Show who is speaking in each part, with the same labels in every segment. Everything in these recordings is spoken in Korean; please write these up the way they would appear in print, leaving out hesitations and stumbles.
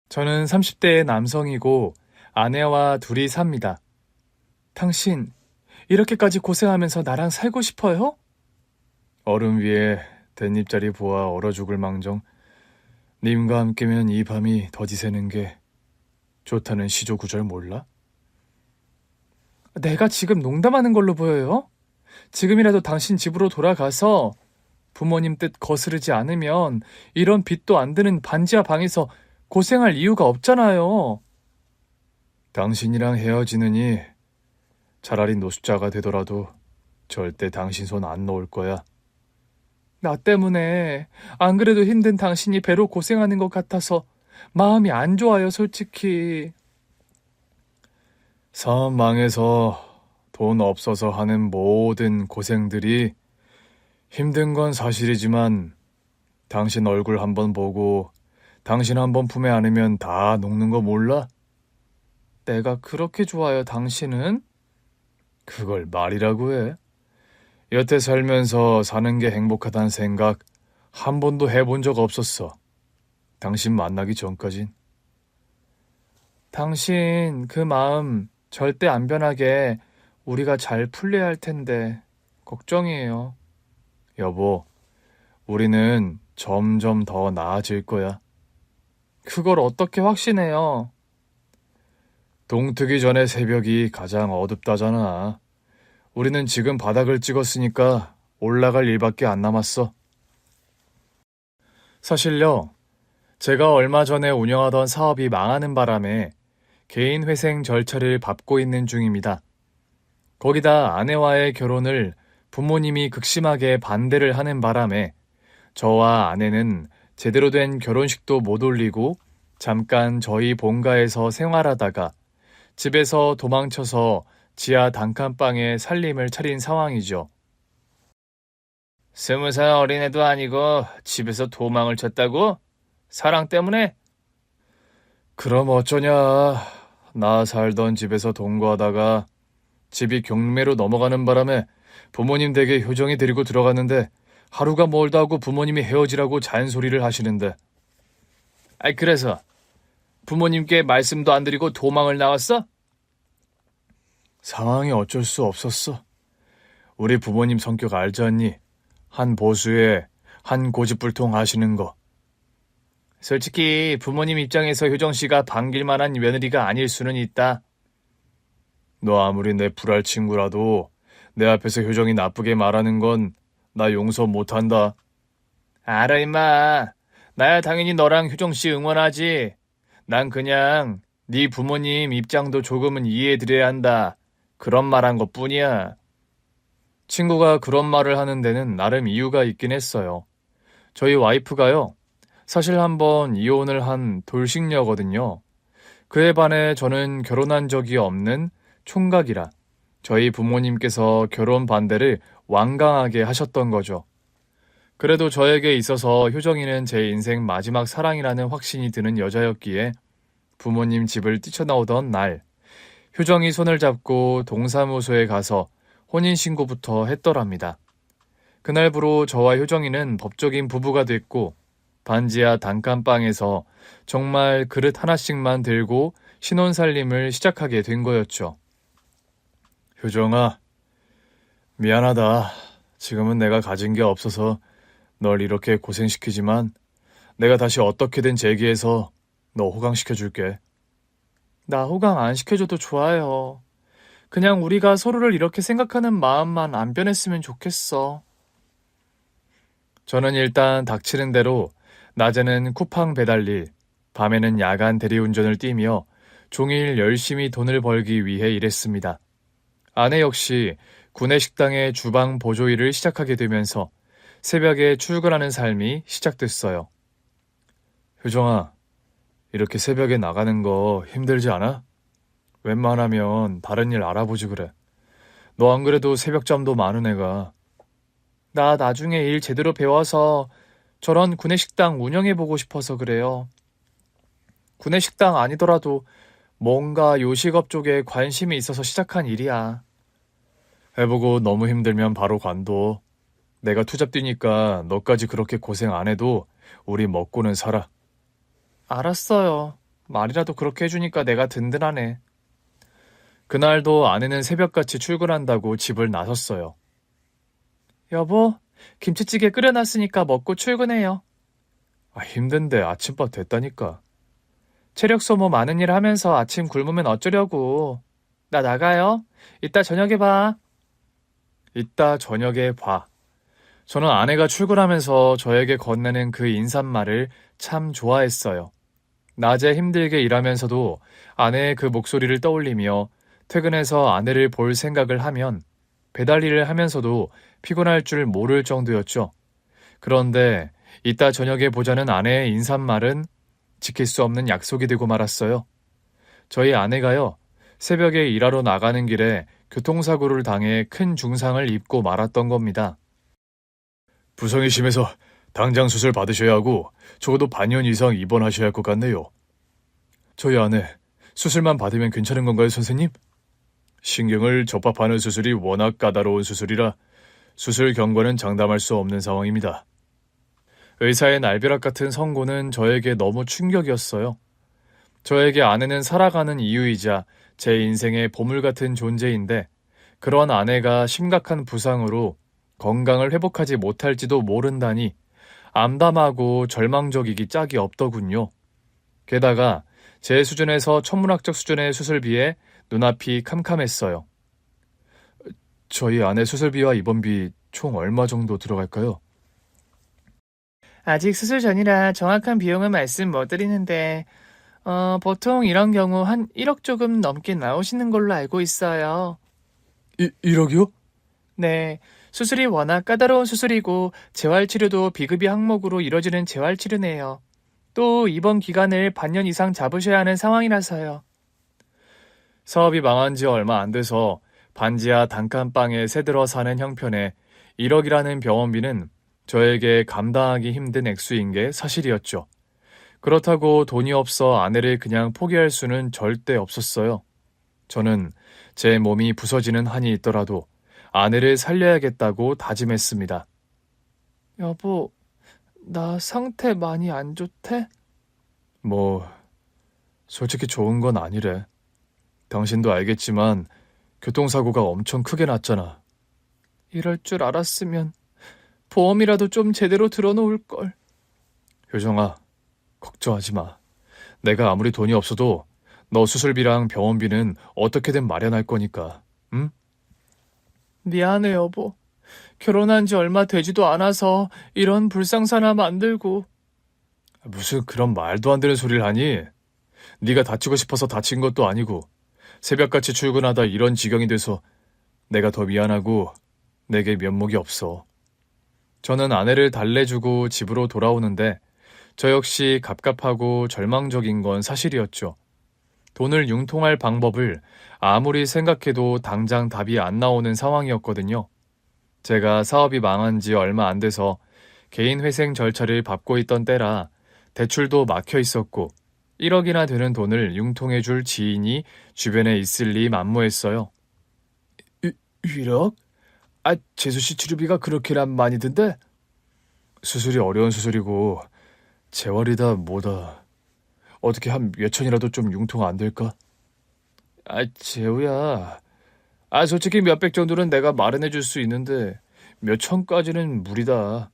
Speaker 1: 저는 30대의 남성이고 아내와 둘이 삽니다. 당신, 이렇게까지 고생하면서 나랑 살고 싶어요? 얼음 위에 댄잎자리 보아 얼어 죽을 망정. 님과 함께면 이 밤이 더디 새는 게 좋다는 시조 구절 몰라? 내가 지금 농담하는 걸로 보여요? 지금이라도 당신 집으로 돌아가서 부모님 뜻 거스르지 않으면 이런 빚도 안 드는 반지하 방에서 고생할 이유가 없잖아요. 당신이랑 헤어지느니 차라리 노숙자가 되더라도 절대 당신 손 안 놓을 거야. 나 때문에 안 그래도 힘든 당신이 배로 고생하는 것 같아서 마음이 안 좋아요, 솔직히. 사업 망해서 돈 없어서 하는 모든 고생들이 힘든 건 사실이지만 당신 얼굴 한번 보고 당신 한번 품에 안으면 다 녹는 거 몰라? 내가 그렇게 좋아요, 당신은? 그걸 말이라고 해. 여태 살면서 사는 게 행복하다는 생각 한 번도 해본 적 없었어. 당신 만나기 전까진. 당신 그 마음 절대 안 변하게 우리가 잘 풀려야 할 텐데 걱정이에요. 여보, 우리는 점점 더 나아질 거야. 그걸 어떻게 확신해요? 동트기 전에 새벽이 가장 어둡다잖아. 우리는 지금 바닥을 찍었으니까 올라갈 일밖에 안 남았어. 사실요, 제가 얼마 전에 운영하던 사업이 망하는 바람에 개인 회생 절차를 밟고 있는 중입니다. 거기다 아내와의 결혼을 부모님이 극심하게 반대를 하는 바람에 저와 아내는 제대로 된 결혼식도 못 올리고 잠깐 저희 본가에서 생활하다가 집에서 도망쳐서 지하 단칸방에 살림을 차린 상황이죠. 20살 어린애도 아니고 집에서 도망을 쳤다고? 사랑 때문에? 그럼 어쩌냐. 나 살던 집에서 동거하다가 집이 경매로 넘어가는 바람에 부모님 댁에 효정이 데리고 들어갔는데 하루가 멀다 하고 부모님이 헤어지라고 잔소리를 하시는데. 아이, 그래서 부모님께 말씀도 안 드리고 도망을 나왔어? 상황이 어쩔 수 없었어. 우리 부모님 성격 알지 않니? 한 보수에 한 고집불통 하시는 거. 솔직히 부모님 입장에서 효정 씨가 반길 만한 며느리가 아닐 수는 있다. 너 아무리 내 불알 친구라도 내 앞에서 효정이 나쁘게 말하는 건 나 용서 못한다. 알아, 임마. 나야 당연히 너랑 효정 씨 응원하지. 난 그냥 네 부모님 입장도 조금은 이해해드려야 한다. 그런 말한 것뿐이야. 친구가 그런 말을 하는 데는 나름 이유가 있긴 했어요. 저희 와이프가요, 사실 한번 이혼을 한 돌싱녀거든요. 그에 반해 저는 결혼한 적이 없는 총각이라 저희 부모님께서 결혼 반대를 완강하게 하셨던 거죠. 그래도 저에게 있어서 효정이는 제 인생 마지막 사랑이라는 확신이 드는 여자였기에 부모님 집을 뛰쳐나오던 날, 효정이 손을 잡고 동사무소에 가서 혼인신고부터 했더랍니다. 그날부로 저와 효정이는 법적인 부부가 됐고 반지하 단칸방에서 정말 그릇 하나씩만 들고 신혼살림을 시작하게 된 거였죠. 효정아, 미안하다. 지금은 내가 가진 게 없어서 널 이렇게 고생시키지만 내가 다시 어떻게든 재기해서 너 호강시켜줄게. 나 호강 안 시켜줘도 좋아요. 그냥 우리가 서로를 이렇게 생각하는 마음만 안 변했으면 좋겠어. 저는 일단 닥치는 대로 낮에는 쿠팡 배달일, 밤에는 야간 대리운전을 뛰며 종일 열심히 돈을 벌기 위해 일했습니다. 아내 역시 구내식당의 주방 보조 일을 시작하게 되면서 새벽에 출근하는 삶이 시작됐어요. 효정아, 이렇게 새벽에 나가는 거 힘들지 않아? 웬만하면 다른 일 알아보지 그래. 너 안 그래도 새벽잠도 많은 애가. 나 나중에 일 제대로 배워서 저런 구내식당 운영해보고 싶어서 그래요. 구내식당 아니더라도 뭔가 요식업 쪽에 관심이 있어서 시작한 일이야. 해보고 너무 힘들면 바로 관둬. 내가 투잡 뛰니까 너까지 그렇게 고생 안 해도 우리 먹고는 살아. 알았어요. 말이라도 그렇게 해주니까 내가 든든하네. 그날도 아내는 새벽같이 출근한다고 집을 나섰어요. 여보, 김치찌개 끓여놨으니까 먹고 출근해요. 힘든데 아침밥 됐다니까. 체력 소모 많은 일 하면서 아침 굶으면 어쩌려고. 나 나가요. 이따 저녁에 봐. 이따 저녁에 봐. 저는 아내가 출근하면서 저에게 건네는 그 인사말을 참 좋아했어요. 낮에 힘들게 일하면서도 아내의 그 목소리를 떠올리며 퇴근해서 아내를 볼 생각을 하면 배달 일을 하면서도 피곤할 줄 모를 정도였죠. 그런데 이따 저녁에 보자는 아내의 인사말은 지킬 수 없는 약속이 되고 말았어요. 저희 아내가요, 새벽에 일하러 나가는 길에 교통사고를 당해 큰 중상을 입고 말았던 겁니다. 부상이 심해서 당장 수술 받으셔야 하고 적어도 반년 이상 입원하셔야 할 것 같네요. 저희 아내, 수술만 받으면 괜찮은 건가요, 선생님? 신경을 접합하는 수술이 워낙 까다로운 수술이라 수술 경과는 장담할 수 없는 상황입니다. 의사의 날벼락 같은 선고는 저에게 너무 충격이었어요. 저에게 아내는 살아가는 이유이자 제 인생의 보물 같은 존재인데 그런 아내가 심각한 부상으로 건강을 회복하지 못할지도 모른다니 암담하고 절망적이기 짝이 없더군요. 게다가 제 수준에서 천문학적 수준의 수술비에 눈앞이 캄캄했어요. 저희 아내 수술비와 입원비 총 얼마 정도 들어갈까요? 아직 수술 전이라 정확한 비용은 말씀 못 드리는데 보통 이런 경우 한 1억 조금 넘게 나오시는 걸로 알고 있어요. 1억이요? 네, 수술이 워낙 까다로운 수술이고 재활치료도 비급여 항목으로 이뤄지는 재활치료네요. 또 입원 기간을 반년 이상 잡으셔야 하는 상황이라서요. 사업이 망한 지 얼마 안 돼서 반지하 단칸방에 새들어 사는 형편에 1억이라는 병원비는 저에게 감당하기 힘든 액수인 게 사실이었죠. 그렇다고 돈이 없어 아내를 그냥 포기할 수는 절대 없었어요. 저는 제 몸이 부서지는 한이 있더라도 아내를 살려야겠다고 다짐했습니다. 여보, 나 상태 많이 안 좋대? 솔직히 좋은 건 아니래. 당신도 알겠지만 교통사고가 엄청 크게 났잖아. 이럴 줄 알았으면 보험이라도 좀 제대로 들어놓을 걸. 효정아, 걱정하지 마. 내가 아무리 돈이 없어도 너 수술비랑 병원비는 어떻게든 마련할 거니까, 응? 미안해, 여보. 결혼한 지 얼마 되지도 않아서 이런 불상사나 만들고. 무슨 그런 말도 안 되는 소리를 하니? 네가 다치고 싶어서 다친 것도 아니고 새벽같이 출근하다 이런 지경이 돼서 내가 더 미안하고 내게 면목이 없어. 저는 아내를 달래주고 집으로 돌아오는데 저 역시 갑갑하고 절망적인 건 사실이었죠. 돈을 융통할 방법을 아무리 생각해도 당장 답이 안 나오는 상황이었거든요. 제가 사업이 망한 지 얼마 안 돼서 개인 회생 절차를 밟고 있던 때라 대출도 막혀 있었고 1억이나 되는 돈을 융통해 줄 지인이 주변에 있을 리 만무했어요. 1억? 재수씨 치료비가 그렇게나 많이 든대? 수술이 어려운 수술이고 재활이다 뭐다. 어떻게 한 몇천이라도 좀 융통 안 될까? 재우야. 솔직히 몇백 정도는 내가 마련해 줄 수 있는데 몇천까지는 무리다.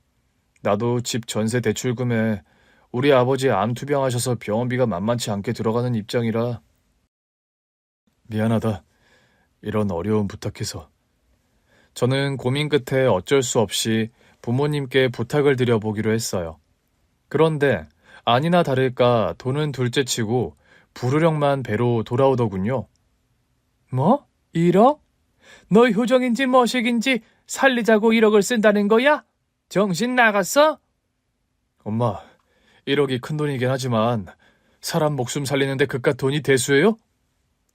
Speaker 1: 나도 집 전세 대출금에 우리 아버지 암투병하셔서 병원비가 만만치 않게 들어가는 입장이라. 미안하다. 이런 어려운 부탁해서. 저는 고민 끝에 어쩔 수 없이 부모님께 부탁을 드려보기로 했어요. 그런데 아니나 다를까 돈은 둘째치고 불우령만 배로 돌아오더군요. 뭐? 1억? 너 효정인지 머식인지 살리자고 1억을 쓴다는 거야? 정신 나갔어? 엄마, 1억이 큰돈이긴 하지만 사람 목숨 살리는데 그깟 돈이 대수예요?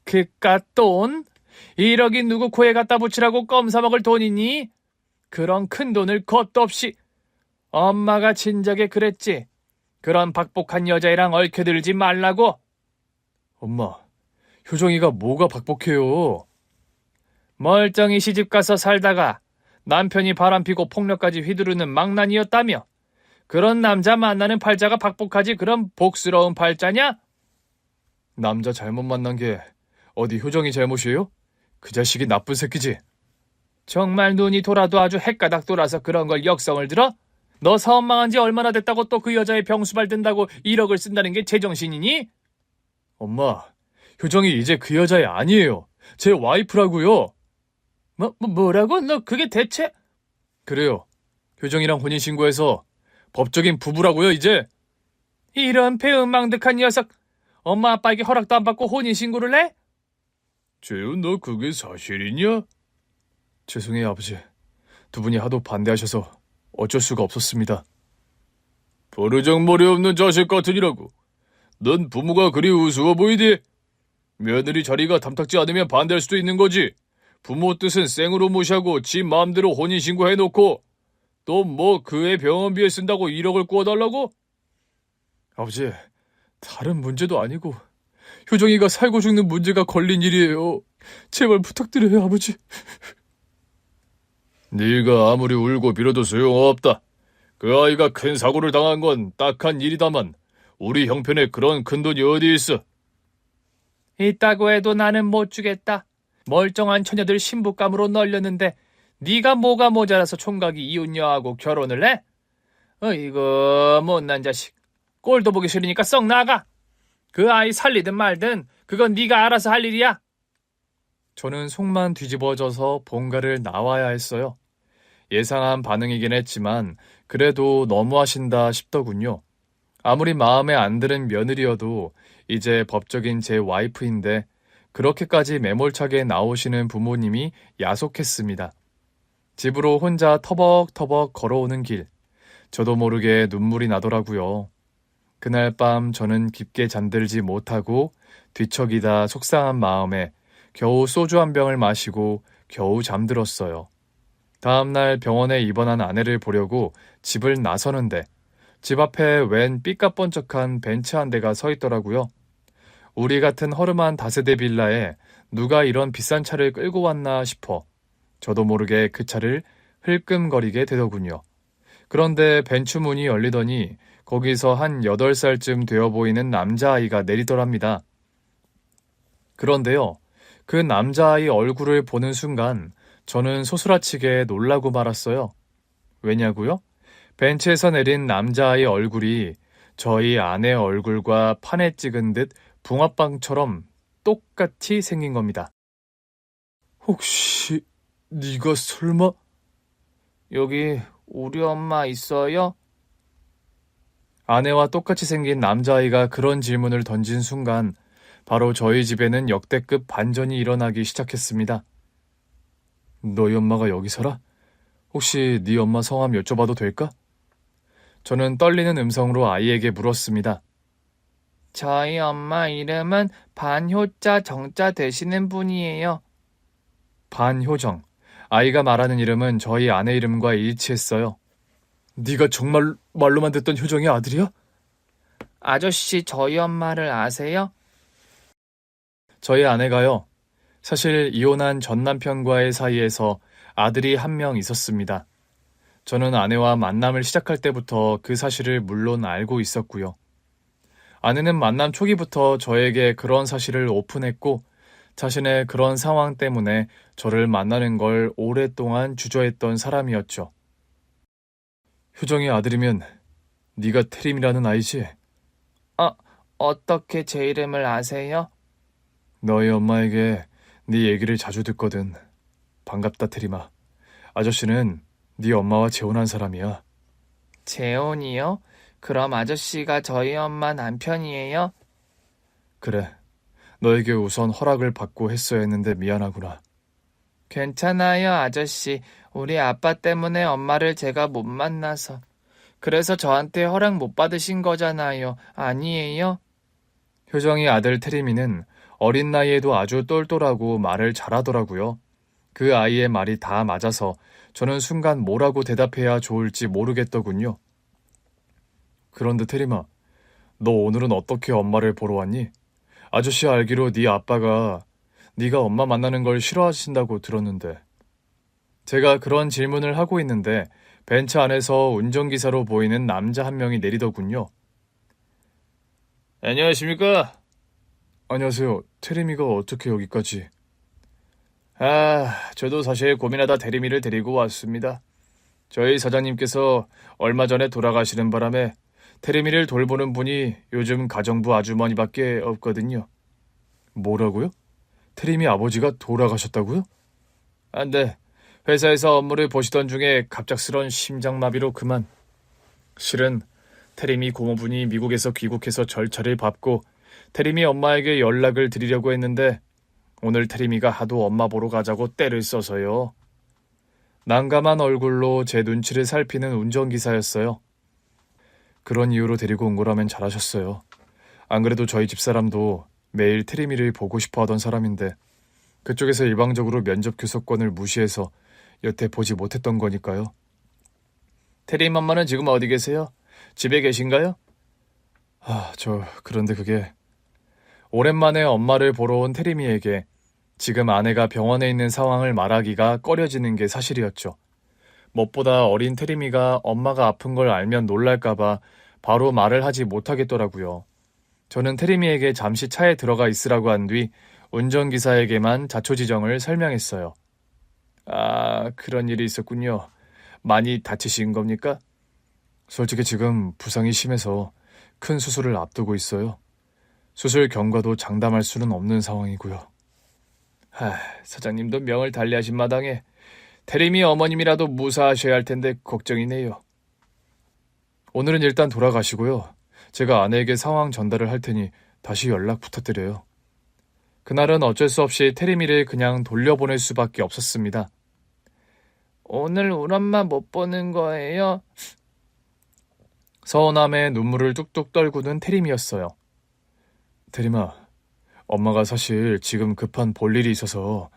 Speaker 1: 그깟 돈? 1억이 누구 코에 갖다 붙이라고 껌 사먹을 돈이니? 그런 큰 돈을 겁도 없이. 엄마가 진작에 그랬지. 그런 박복한 여자애랑 얽혀들지 말라고. 엄마, 효정이가 뭐가 박복해요? 멀쩡히 시집가서 살다가 남편이 바람피고 폭력까지 휘두르는 망난이었다며. 그런 남자 만나는 팔자가 박복하지 그런 복스러운 팔자냐? 남자 잘못 만난 게 어디 효정이 잘못이에요? 그 자식이 나쁜 새끼지. 정말 눈이 돌아도 아주 헷가닥 돌아서 그런 걸 역성을 들어? 너 사업 망한 지 얼마나 됐다고 또 그 여자의 병수발 든다고 1억을 쓴다는 게 제정신이니? 엄마, 효정이 이제 그 여자애 아니에요. 제 와이프라고요. 뭐라고? 너 그게 대체? 그래요. 효정이랑 혼인신고해서 법적인 부부라고요, 이제. 이런 배은망덕한 녀석. 엄마 아빠에게 허락도 안 받고 혼인신고를 해? 재훈, 너 그게 사실이냐? 죄송해요, 아버지. 두 분이 하도 반대하셔서 어쩔 수가 없었습니다. 버르장머리 없는 자식 같으니라고. 넌 부모가 그리 우스워 보이디? 며느리 자리가 탐탁지 않으면 반대할 수도 있는 거지. 부모 뜻은 생으로 무시하고 지 마음대로 혼인신고 해놓고 또 뭐 그애 병원비에 쓴다고 1억을 구워달라고? 아버지, 다른 문제도 아니고 효정이가 살고 죽는 문제가 걸린 일이에요. 제발 부탁드려요, 아버지. 네가 아무리 울고 빌어도 소용없다. 그 아이가 큰 사고를 당한 건 딱한 일이다만 우리 형편에 그런 큰돈이 어디 있어? 있다고 해도 나는 못 주겠다. 멀쩡한 처녀들 신부감으로 널렸는데 네가 뭐가 모자라서 총각이 이웃녀하고 결혼을 해? 어이구 못난 자식. 꼴도 보기 싫으니까 썩 나가. 그 아이 살리든 말든 그건 네가 알아서 할 일이야. 저는 속만 뒤집어져서 본가를 나와야 했어요. 예상한 반응이긴 했지만 그래도 너무하신다 싶더군요. 아무리 마음에 안 드는 며느리여도 이제 법적인 제 와이프인데 그렇게까지 매몰차게 나오시는 부모님이 야속했습니다. 집으로 혼자 터벅터벅 걸어오는 길, 저도 모르게 눈물이 나더라고요. 그날 밤 저는 깊게 잠들지 못하고 뒤척이다 속상한 마음에 겨우 소주 한 병을 마시고 겨우 잠들었어요. 다음날 병원에 입원한 아내를 보려고 집을 나서는데 집 앞에 웬 삐까뻔쩍한 벤츠 한 대가 서 있더라고요. 우리 같은 허름한 다세대 빌라에 누가 이런 비싼 차를 끌고 왔나 싶어 저도 모르게 그 차를 흘끔거리게 되더군요. 그런데 벤츠 문이 열리더니 거기서 한 8살쯤 되어 보이는 남자아이가 내리더랍니다. 그런데요, 그 남자아이 얼굴을 보는 순간 저는 소스라치게 놀라고 말았어요. 왜냐고요? 벤츠에서 내린 남자아이 얼굴이 저희 아내 얼굴과 판에 찍은 듯 붕어빵처럼 똑같이 생긴 겁니다. 혹시 네가 설마? 여기 우리 엄마 있어요? 아내와 똑같이 생긴 남자아이가 그런 질문을 던진 순간 바로 저희 집에는 역대급 반전이 일어나기 시작했습니다. 너희 엄마가 여기 살아? 혹시 네 엄마 성함 여쭤봐도 될까? 저는 떨리는 음성으로 아이에게 물었습니다. 저희 엄마 이름은 반효자 정자 되시는 분이에요. 반효정. 아이가 말하는 이름은 저희 아내 이름과 일치했어요. 네가 정말 말로만 듣던 효정의 아들이야? 아저씨 저희 엄마를 아세요? 저희 아내가요. 사실 이혼한 전 남편과의 사이에서 아들이 한 명 있었습니다. 저는 아내와 만남을 시작할 때부터 그 사실을 물론 알고 있었고요. 아내는 만남 초기부터 저에게 그런 사실을 오픈했고 자신의 그런 상황 때문에 저를 만나는 걸 오랫동안 주저했던 사람이었죠. 효정이 아들이면 네가 태림이라는 아이지? 어떻게 제 이름을 아세요? 너희 엄마에게 네 얘기를 자주 듣거든. 반갑다, 태림아. 아저씨는 네 엄마와 재혼한 사람이야. 재혼이요? 그럼 아저씨가 저희 엄마 남편이에요? 그래. 너에게 우선 허락을 받고 했어야 했는데 미안하구나. 괜찮아요, 아저씨. 우리 아빠 때문에 엄마를 제가 못 만나서. 그래서 저한테 허락 못 받으신 거잖아요. 아니에요? 효정이 아들 태림이는 어린 나이에도 아주 똘똘하고 말을 잘하더라고요. 그 아이의 말이 다 맞아서 저는 순간 뭐라고 대답해야 좋을지 모르겠더군요. 그런데 태림아, 너 오늘은 어떻게 엄마를 보러 왔니? 아저씨 알기로 네 아빠가 네가 엄마 만나는 걸 싫어하신다고 들었는데. 제가 그런 질문을 하고 있는데 벤츠 안에서 운전기사로 보이는 남자 한 명이 내리더군요. 안녕하십니까? 안녕하세요. 테리미가 어떻게 여기까지? 저도 사실 고민하다 테리미를 데리고 왔습니다. 저희 사장님께서 얼마 전에 돌아가시는 바람에 테리미를 돌보는 분이 요즘 가정부 아주머니밖에 없거든요. 뭐라고요? 테리미 아버지가 돌아가셨다고요? 네. 회사에서 업무를 보시던 중에 갑작스런 심장마비로 그만. 실은 테리미 고모분이 미국에서 귀국해서 절차를 밟고 테리미 엄마에게 연락을 드리려고 했는데 오늘 테리미가 하도 엄마 보러 가자고 떼를 써서요. 난감한 얼굴로 제 눈치를 살피는 운전기사였어요. 그런 이유로 데리고 온 거라면 잘하셨어요. 안 그래도 저희 집사람도 매일 테리미를 보고 싶어 하던 사람인데 그쪽에서 일방적으로 면접 교섭권을 무시해서 여태 보지 못했던 거니까요. 테리미 엄마는 지금 어디 계세요? 집에 계신가요? 그런데 그게 오랜만에 엄마를 보러 온 테리미에게 지금 아내가 병원에 있는 상황을 말하기가 꺼려지는 게 사실이었죠. 무엇보다 어린 테리미가 엄마가 아픈 걸 알면 놀랄까봐 바로 말을 하지 못하겠더라고요. 저는 테리미에게 잠시 차에 들어가 있으라고 한 뒤 운전기사에게만 자초지정을 설명했어요. 그런 일이 있었군요. 많이 다치신 겁니까? 솔직히 지금 부상이 심해서 큰 수술을 앞두고 있어요. 수술 경과도 장담할 수는 없는 상황이고요. 사장님도 명을 달리하신 마당에 테리미 어머님이라도 무사하셔야 할 텐데 걱정이네요. 오늘은 일단 돌아가시고요. 제가 아내에게 상황 전달을 할 테니 다시 연락 부탁드려요. 그날은 어쩔 수 없이 테리미를 그냥 돌려보낼 수밖에 없었습니다. 오늘 우리 엄마 못 보는 거예요? 서운함에 눈물을 뚝뚝 떨구는 테리미였어요. 테리마, 엄마가 사실 지금 급한 볼 일이 있어서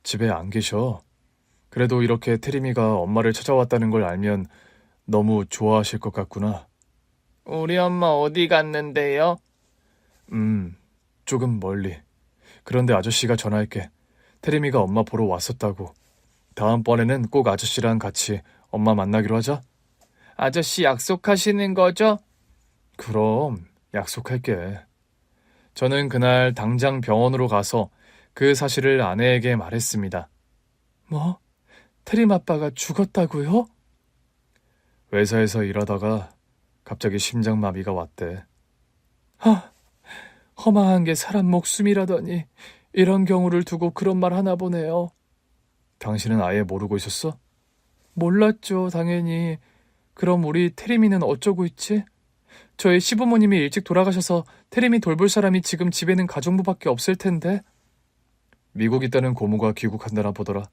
Speaker 1: 집에 안 계셔. 그래도 이렇게 테리미가 엄마를 찾아왔다는 걸 알면 너무 좋아하실 것 같구나. 우리 엄마 어디 갔는데요? 조금 멀리. 그런데 아저씨가 전화할게. 테리미가 엄마 보러 왔었다고. 다음번에는 꼭 아저씨랑 같이 엄마 만나기로 하자. 아저씨 약속하시는 거죠? 그럼 약속할게. 저는 그날 당장 병원으로 가서 그 사실을 아내에게 말했습니다. 뭐? 테림 아빠가 죽었다고요? 회사에서 일하다가 갑자기 심장마비가 왔대. 허망한 게 사람 목숨이라더니 이런 경우를 두고 그런 말 하나 보네요. 당신은 아예 모르고 있었어? 몰랐죠, 당연히. 그럼 우리 테리미는 어쩌고 있지? 저희 시부모님이 일찍 돌아가셔서 테리미 돌볼 사람이 지금 집에는 가정부밖에 없을 텐데. 미국 있다는 고모가 귀국한다나 보더라.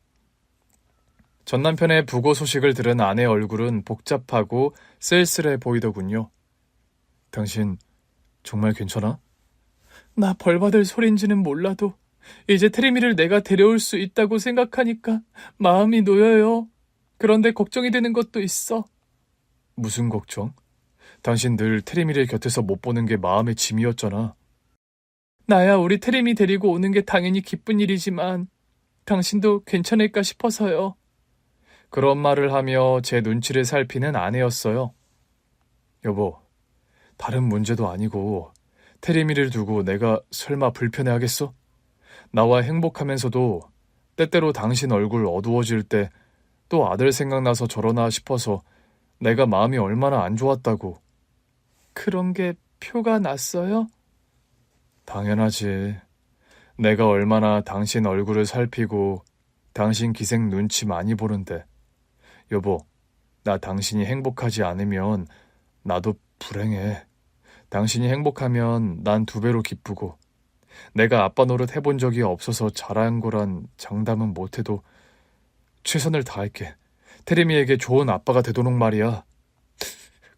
Speaker 1: 전 남편의 부고 소식을 들은 아내 얼굴은 복잡하고 쓸쓸해 보이더군요. 당신 정말 괜찮아? 나 벌받을 소린지는 몰라도 이제 테리미를 내가 데려올 수 있다고 생각하니까 마음이 놓여요. 그런데 걱정이 되는 것도 있어. 무슨 걱정? 당신 늘 테리미를 곁에서 못 보는 게 마음의 짐이었잖아. 나야 우리 테리미 데리고 오는 게 당연히 기쁜 일이지만 당신도 괜찮을까 싶어서요. 그런 말을 하며 제 눈치를 살피는 아내였어요. 여보, 다른 문제도 아니고 테리미를 두고 내가 설마 불편해하겠어? 나와 행복하면서도 때때로 당신 얼굴 어두워질 때 또 아들 생각나서 저러나 싶어서 내가 마음이 얼마나 안 좋았다고. 그런 게 표가 났어요? 당연하지. 내가 얼마나 당신 얼굴을 살피고 당신 기색 눈치 많이 보는데. 여보, 나 당신이 행복하지 않으면 나도 불행해. 당신이 행복하면 난 2배로 기쁘고 내가 아빠 노릇 해본 적이 없어서 잘한 거란 장담은 못해도 최선을 다할게. 테리미에게 좋은 아빠가 되도록 말이야.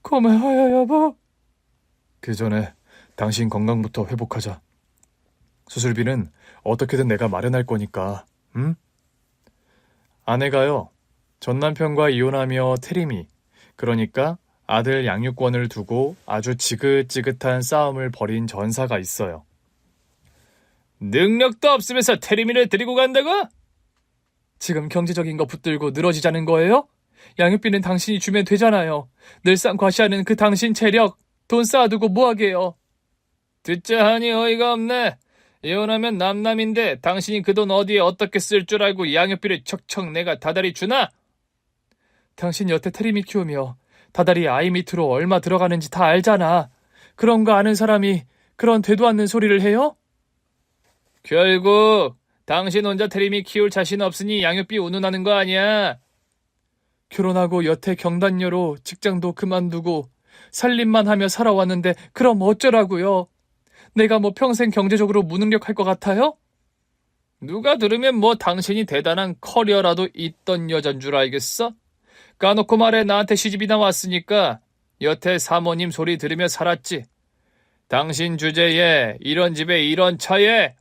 Speaker 1: 고마워요, 여보. 그 전에 당신 건강부터 회복하자. 수술비는 어떻게든 내가 마련할 거니까, 응? 아내가요, 전 남편과 이혼하며 테리미, 그러니까 아들 양육권을 두고 아주 지긋지긋한 싸움을 벌인 전사가 있어요. 능력도 없으면서 테리미를 데리고 간다고? 지금 경제적인 거 붙들고 늘어지자는 거예요? 양육비는 당신이 주면 되잖아요. 늘상 과시하는 그 당신 체력, 돈 쌓아두고 뭐하게요? 듣자 하니 어이가 없네. 이혼하면 남남인데 당신이 그 돈 어디에 어떻게 쓸 줄 알고 양육비를 척척 내가 다달이 주나? 당신 여태 테리미 키우며 다달이 아이 밑으로 얼마 들어가는지 다 알잖아. 그런 거 아는 사람이 그런 되도 않는 소리를 해요? 결국 당신 혼자 테리미 키울 자신 없으니 양육비 운운하는 거 아니야? 결혼하고 여태 경단녀로 직장도 그만두고 살림만 하며 살아왔는데 그럼 어쩌라고요? 내가 뭐 평생 경제적으로 무능력할 것 같아요? 누가 들으면 뭐 당신이 대단한 커리어라도 있던 여잔 줄 알겠어? 까놓고 말해 나한테 시집이나 왔으니까 여태 사모님 소리 들으며 살았지. 당신 주제에 이런 집에 이런 차에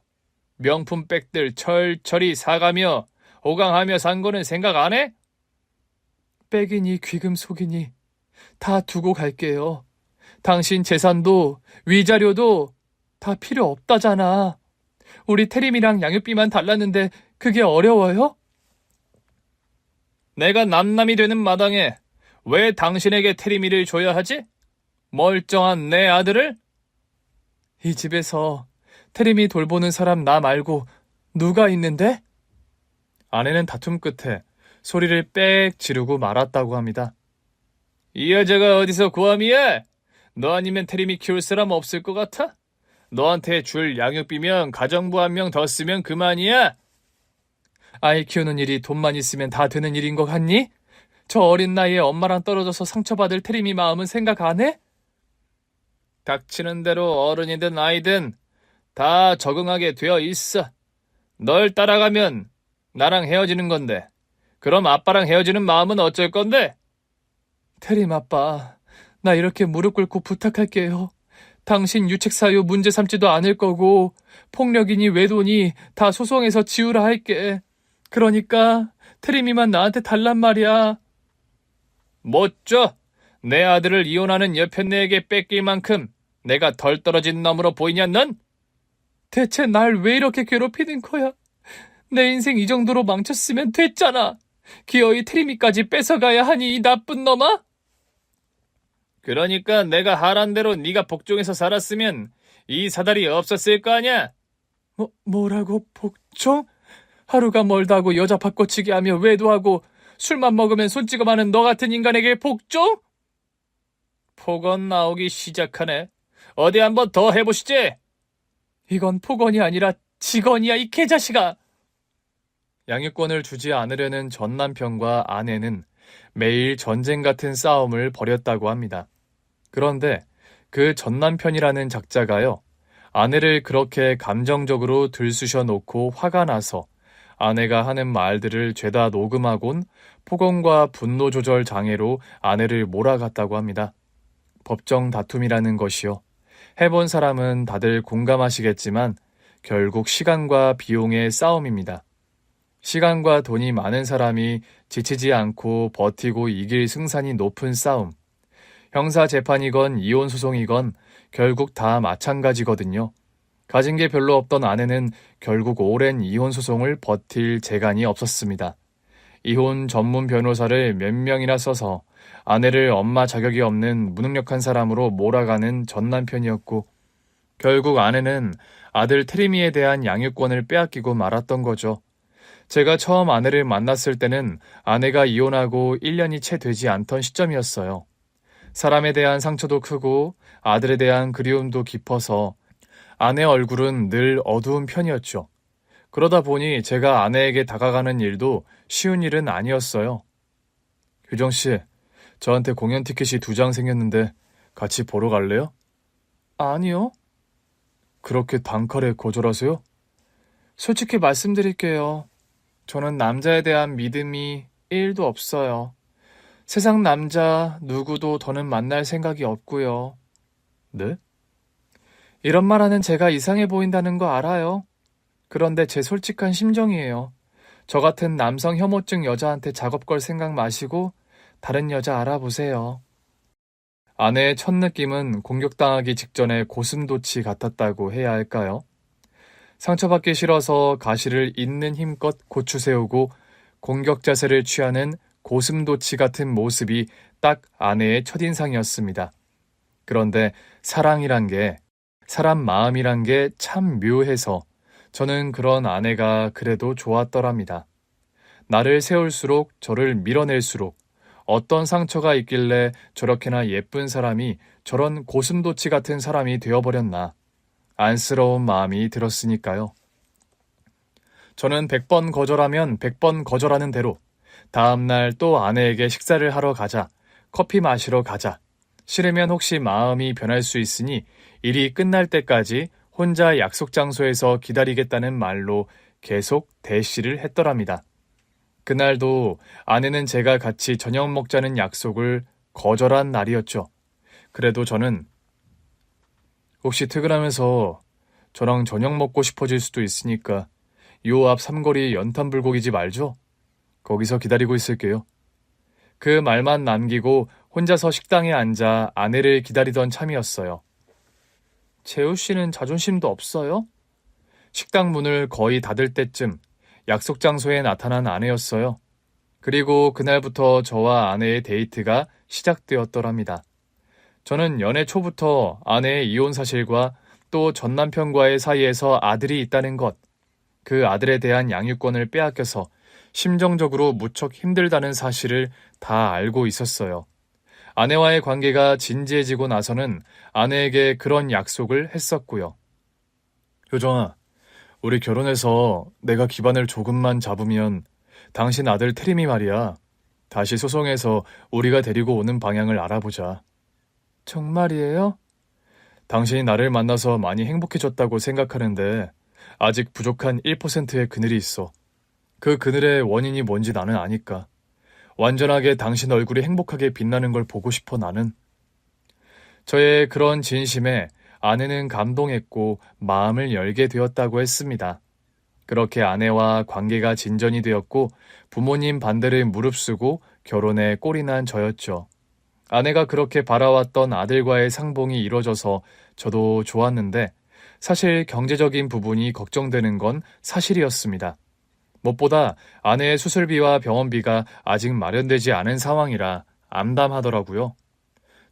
Speaker 1: 명품 백들 철철이 사가며 호강하며 산 거는 생각 안 해? 백이니 귀금 속이니 다 두고 갈게요. 당신 재산도 위자료도 다 필요 없다잖아. 우리 태림이랑 양육비만 달랐는데 그게 어려워요? 내가 남남이 되는 마당에 왜 당신에게 태림이를 줘야 하지? 멀쩡한 내 아들을? 이 집에서 태림이 돌보는 사람 나 말고 누가 있는데? 아내는 다툼 끝에 소리를 빽 지르고 말았다고 합니다. 이 여자가 어디서 고함이야? 너 아니면 태림이 키울 사람 없을 것 같아? 너한테 줄 양육비면 가정부 한 명 더 쓰면 그만이야? 아이 키우는 일이 돈만 있으면 다 되는 일인 것 같니? 저 어린 나이에 엄마랑 떨어져서 상처받을 태림이 마음은 생각 안 해? 닥치는 대로 어른이든 아이든 다 적응하게 되어 있어. 널 따라가면 나랑 헤어지는 건데 그럼 아빠랑 헤어지는 마음은 어쩔 건데? 태림 아빠, 나 이렇게 무릎 꿇고 부탁할게요. 당신 유책 사유 문제 삼지도 않을 거고 폭력이니 외도니 다 소송해서 지우라 할게. 그러니까 태림이만 나한테 달란 말이야. 못 줘. 내 아들을 이혼하는 여편네에게 뺏길 만큼 내가 덜 떨어진 놈으로 보이냐 넌? 대체 날 왜 이렇게 괴롭히는 거야? 내 인생 이 정도로 망쳤으면 됐잖아. 기어이 태림이까지 뺏어가야 하니 이 나쁜 놈아? 그러니까 내가 하란 대로 네가 복종해서 살았으면 이 사달이 없었을 거 아냐? 뭐라고 복종? 하루가 멀다고 여자 바꿔치기 하며 외도하고 술만 먹으면 손찌검하는 너 같은 인간에게 복종? 폭언 나오기 시작하네. 어디 한번 더 해보시지. 이건 폭언이 아니라 직언이야 이 개자식아. 양육권을 주지 않으려는 전 남편과 아내는 매일 전쟁 같은 싸움을 벌였다고 합니다. 그런데 그 전 남편이라는 작자가요, 아내를 그렇게 감정적으로 들쑤셔 놓고 화가 나서 아내가 하는 말들을 죄다 녹음하곤 폭언과 분노 조절 장애로 아내를 몰아갔다고 합니다. 법정 다툼이라는 것이요. 해본 사람은 다들 공감하시겠지만 결국 시간과 비용의 싸움입니다. 시간과 돈이 많은 사람이 지치지 않고 버티고 이길 승산이 높은 싸움. 형사 재판이건 이혼 소송이건 결국 다 마찬가지거든요. 가진 게 별로 없던 아내는 결국 오랜 이혼 소송을 버틸 재간이 없었습니다. 이혼 전문 변호사를 몇 명이나 써서 아내를 엄마 자격이 없는 무능력한 사람으로 몰아가는 전 남편이었고, 결국 아내는 아들 태림이에 대한 양육권을 빼앗기고 말았던 거죠. 제가 처음 아내를 만났을 때는 아내가 이혼하고 1년이 채 되지 않던 시점이었어요. 사람에 대한 상처도 크고 아들에 대한 그리움도 깊어서 아내 얼굴은 늘 어두운 편이었죠. 그러다 보니 제가 아내에게 다가가는 일도 쉬운 일은 아니었어요. 효정씨, 저한테 공연 티켓이 2장 생겼는데 같이 보러 갈래요? 아니요. 그렇게 단칼에 거절하세요? 솔직히 말씀드릴게요. 저는 남자에 대한 믿음이 1도 없어요. 세상 남자 누구도 더는 만날 생각이 없고요. 네? 이런 말하는 제가 이상해 보인다는 거 알아요. 그런데 제 솔직한 심정이에요. 저 같은 남성 혐오증 여자한테 작업 걸 생각 마시고 다른 여자 알아보세요. 아내의 첫 느낌은 공격당하기 직전에 고슴도치 같았다고 해야 할까요? 상처받기 싫어서 가시를 있는 힘껏 고추 세우고 공격 자세를 취하는 고슴도치 같은 모습이 딱 아내의 첫인상이었습니다. 그런데 사랑이란 게, 사람 마음이란 게 참 묘해서 저는 그런 아내가 그래도 좋았더랍니다. 나를 세울수록 저를 밀어낼수록 어떤 상처가 있길래 저렇게나 예쁜 사람이 저런 고슴도치 같은 사람이 되어버렸나. 안쓰러운 마음이 들었으니까요. 저는 100번 거절하면 100번 거절하는 대로 다음날 또 아내에게 식사를 하러 가자, 커피 마시러 가자, 싫으면 혹시 마음이 변할 수 있으니 일이 끝날 때까지 혼자 약속 장소에서 기다리겠다는 말로 계속 대시를 했더랍니다. 그날도 아내는 제가 같이 저녁 먹자는 약속을 거절한 날이었죠. 그래도 저는 혹시 퇴근하면서 저랑 저녁 먹고 싶어질 수도 있으니까 요 앞 삼거리 연탄불고기집 알죠? 거기서 기다리고 있을게요. 그 말만 남기고 혼자서 식당에 앉아 아내를 기다리던 참이었어요. 재우 씨는 자존심도 없어요? 식당 문을 거의 닫을 때쯤 약속 장소에 나타난 아내였어요. 그리고 그날부터 저와 아내의 데이트가 시작되었더랍니다. 저는 연애 초부터 아내의 이혼 사실과 또 전 남편과의 사이에서 아들이 있다는 것, 그 아들에 대한 양육권을 빼앗겨서 심정적으로 무척 힘들다는 사실을 다 알고 있었어요. 아내와의 관계가 진지해지고 나서는 아내에게 그런 약속을 했었고요. 효정아, 우리 결혼해서 내가 기반을 조금만 잡으면 당신 아들 태림이 말이야. 다시 소송해서 우리가 데리고 오는 방향을 알아보자. 정말이에요? 당신이 나를 만나서 많이 행복해졌다고 생각하는데 아직 부족한 1%의 그늘이 있어. 그 그늘의 원인이 뭔지 나는 아니까. 완전하게 당신 얼굴이 행복하게 빛나는 걸 보고 싶어 나는. 저의 그런 진심에 아내는 감동했고 마음을 열게 되었다고 했습니다. 그렇게 아내와 관계가 진전이 되었고 부모님 반대를 무릅쓰고 결혼에 꼴이 난 저였죠. 아내가 그렇게 바라왔던 아들과의 상봉이 이뤄져서 저도 좋았는데 사실 경제적인 부분이 걱정되는 건 사실이었습니다. 무엇보다 아내의 수술비와 병원비가 아직 마련되지 않은 상황이라 암담하더라고요.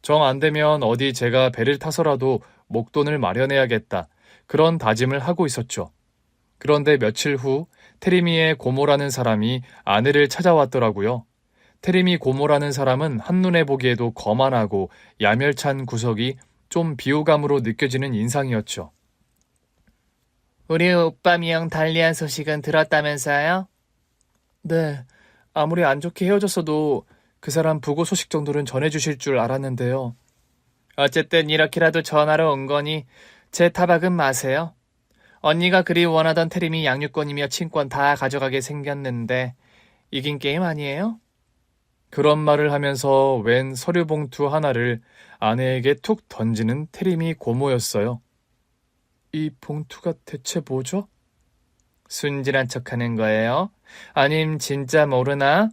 Speaker 1: 정 안 되면 어디 제가 배를 타서라도 목돈을 마련해야겠다. 그런 다짐을 하고 있었죠. 그런데 며칠 후 테리미의 고모라는 사람이 아내를 찾아왔더라고요. 테리미 고모라는 사람은 한눈에 보기에도 거만하고 야멸찬 구석이 좀 비호감으로 느껴지는 인상이었죠.
Speaker 2: 우리 오빠 미영 달리한 소식은 들었다면서요?
Speaker 1: 네, 아무리 안 좋게 헤어졌어도 그 사람 부고 소식 정도는 전해주실 줄 알았는데요.
Speaker 2: 어쨌든 이렇게라도 전화로 온 거니 제 타박은 마세요. 언니가 그리 원하던 테림이 양육권이며 친권 다 가져가게 생겼는데 이긴 게임 아니에요?
Speaker 1: 그런 말을 하면서 웬 서류 봉투 하나를 아내에게 툭 던지는 테리미 고모였어요. 이 봉투가 대체 뭐죠?
Speaker 2: 순진한 척하는 거예요? 아님 진짜 모르나?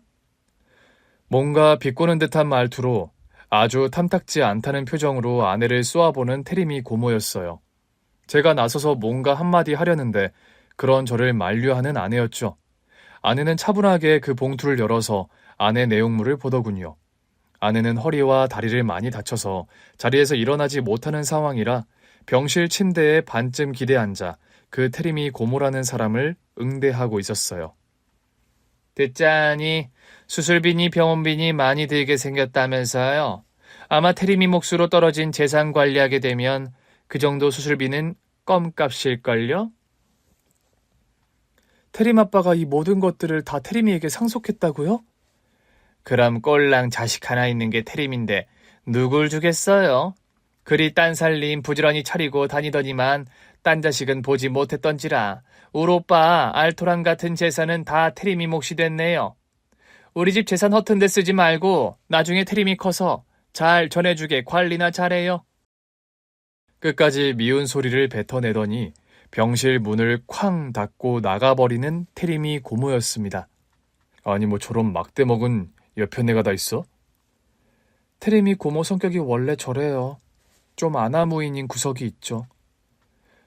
Speaker 1: 뭔가 비꼬는 듯한 말투로 아주 탐탁지 않다는 표정으로 아내를 쏘아보는 테리미 고모였어요. 제가 나서서 뭔가 한마디 하려는데 그런 저를 만류하는 아내였죠. 아내는 차분하게 그 봉투를 열어서 안의 내용물을 보더군요. 아내는 허리와 다리를 많이 다쳐서 자리에서 일어나지 못하는 상황이라 병실 침대에 반쯤 기대 앉아 그 테리미 고모라는 사람을 응대하고 있었어요.
Speaker 2: 듣자니 수술비니 병원비니 많이 들게 생겼다면서요. 아마 테리미 몫으로 떨어진 재산 관리하게 되면 그 정도 수술비는 껌값일걸요?
Speaker 1: 테림 아빠가 이 모든 것들을 다 테리미에게 상속했다고요?
Speaker 2: 그럼 꼴랑 자식 하나 있는 게 테림인데 누굴 주겠어요? 그리 딴 살림 부지런히 차리고 다니더니만 딴 자식은 보지 못했던지라 울 오빠 알토란 같은 재산은 다 테림이 몫이 됐네요. 우리 집 재산 허튼 데 쓰지 말고 나중에 테림이 커서 잘 전해주게 관리나 잘해요.
Speaker 1: 끝까지 미운 소리를 뱉어내더니 병실 문을 쾅 닫고 나가버리는 테리미 고모였습니다. 아니 뭐 저런 막대 먹은 여편 애가 다 있어? 테리미 고모 성격이 원래 저래요. 좀 아나무인인 구석이 있죠.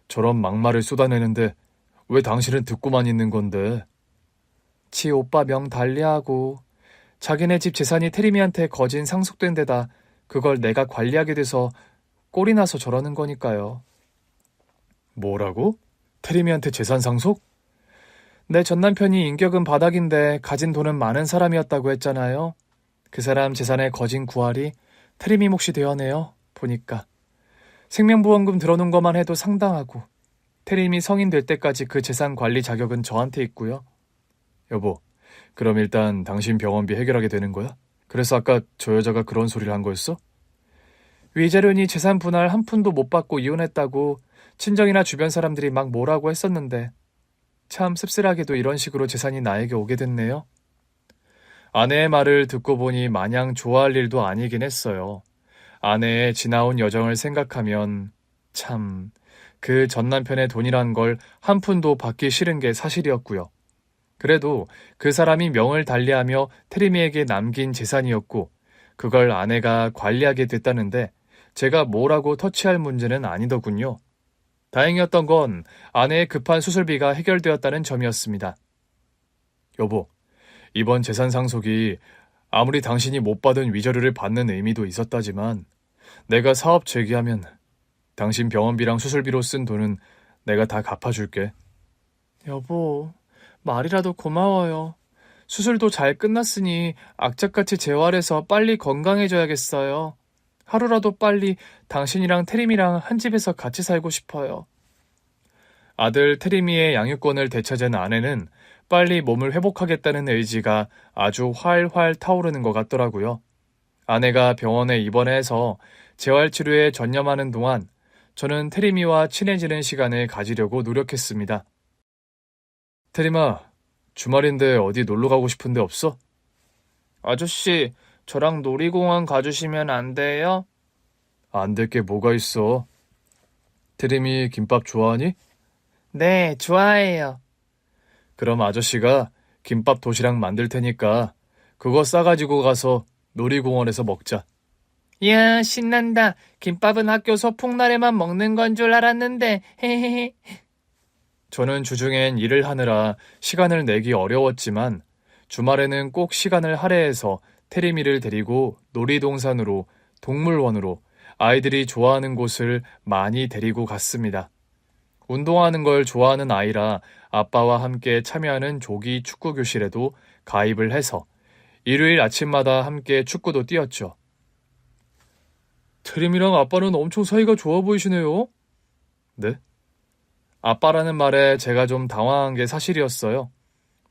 Speaker 1: 저런 막말을 쏟아내는데 왜 당신은 듣고만 있는 건데? 지 오빠 명 달리하고 자기네 집 재산이 테리미한테 거진 상속된 데다 그걸 내가 관리하게 돼서 꼴이 나서 저러는 거니까요. 뭐라고? 테리미한테 재산 상속? 내 전남편이 인격은 바닥인데 가진 돈은 많은 사람이었다고 했잖아요. 그 사람 재산의 거진 9할이 테리미 몫이 되어네요. 보니까. 생명보험금 들어놓은 것만 해도 상당하고 테리미 성인 될 때까지 그 재산 관리 자격은 저한테 있고요. 여보, 그럼 일단 당신 병원비 해결하게 되는 거야? 그래서 아까 저 여자가 그런 소리를 한 거였어? 위자료니 재산 분할 한 푼도 못 받고 이혼했다고 친정이나 주변 사람들이 막 뭐라고 했었는데 참 씁쓸하게도 이런 식으로 재산이 나에게 오게 됐네요. 아내의 말을 듣고 보니 마냥 좋아할 일도 아니긴 했어요. 아내의 지나온 여정을 생각하면 참 그 전남편의 돈이란 걸 한 푼도 받기 싫은 게 사실이었고요. 그래도 그 사람이 명을 달리하며 테리미에게 남긴 재산이었고 그걸 아내가 관리하게 됐다는데 제가 뭐라고 터치할 문제는 아니더군요. 다행이었던 건 아내의 급한 수술비가 해결되었다는 점이었습니다. 여보, 이번 재산 상속이 아무리 당신이 못 받은 위자료를 받는 의미도 있었다지만 내가 사업 재개하면 당신 병원비랑 수술비로 쓴 돈은 내가 다 갚아줄게. 여보, 말이라도 고마워요. 수술도 잘 끝났으니 악착같이 재활해서 빨리 건강해져야겠어요. 하루라도 빨리 당신이랑 테리미랑 한 집에서 같이 살고 싶어요. 아들 테리미의 양육권을 되찾은 아내는 빨리 몸을 회복하겠다는 의지가 아주 활활 타오르는 것 같더라고요. 아내가 병원에 입원해서 재활치료에 전념하는 동안 저는 테리미와 친해지는 시간을 가지려고 노력했습니다. 테리마, 주말인데 어디 놀러 가고 싶은데 없어? 아저씨, 저랑 놀이공원 가주시면 안 돼요? 안 될 게 뭐가 있어? 테리미 김밥 좋아하니? 네, 좋아해요. 그럼 아저씨가 김밥 도시락 만들 테니까 그거 싸가지고 가서 놀이공원에서 먹자. 이야, 신난다. 김밥은 학교 소풍날에만 먹는 건 줄 알았는데, 헤헤헤. 저는 주중엔 일을 하느라 시간을 내기 어려웠지만 주말에는 꼭 시간을 할애해서 테리미를 데리고 놀이동산으로, 동물원으로, 아이들이 좋아하는 곳을 많이 데리고 갔습니다. 운동하는 걸 좋아하는 아이라 아빠와 함께 참여하는 조기 축구 교실에도 가입을 해서 일요일 아침마다 함께 축구도 뛰었죠. 테림이랑 아빠는 엄청 사이가 좋아 보이시네요. 네? 아빠라는 말에 제가 좀 당황한 게 사실이었어요.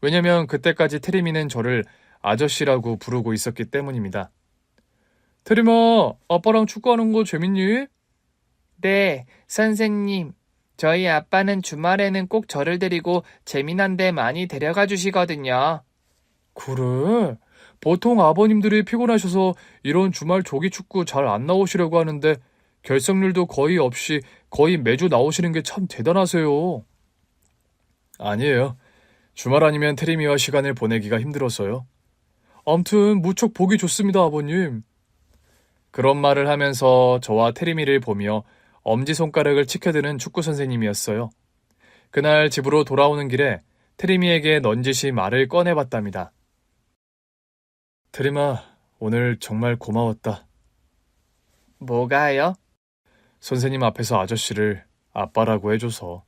Speaker 1: 왜냐면 그때까지 테리미는 저를 아저씨라고 부르고 있었기 때문입니다. 테리마, 아빠랑 축구하는 거 재밌니? 네, 선생님. 저희 아빠는 주말에는 꼭 저를 데리고 재미난 데 많이 데려가 주시거든요. 그래? 보통 아버님들이 피곤하셔서 이런 주말 조기 축구 잘 안 나오시려고 하는데 결석률도 거의 없이 거의 매주 나오시는 게 참 대단하세요. 아니에요. 주말 아니면 테리미와 시간을 보내기가 힘들어서요. 암튼 무척 보기 좋습니다, 아버님. 그런 말을 하면서 저와 테리미를 보며 엄지손가락을 치켜드는 축구 선생님이었어요. 그날 집으로 돌아오는 길에 테리미에게 넌지시 말을 꺼내봤답니다. 테리마, 오늘 정말 고마웠다. 뭐가요? 선생님 앞에서 아저씨를 아빠라고 해줘서.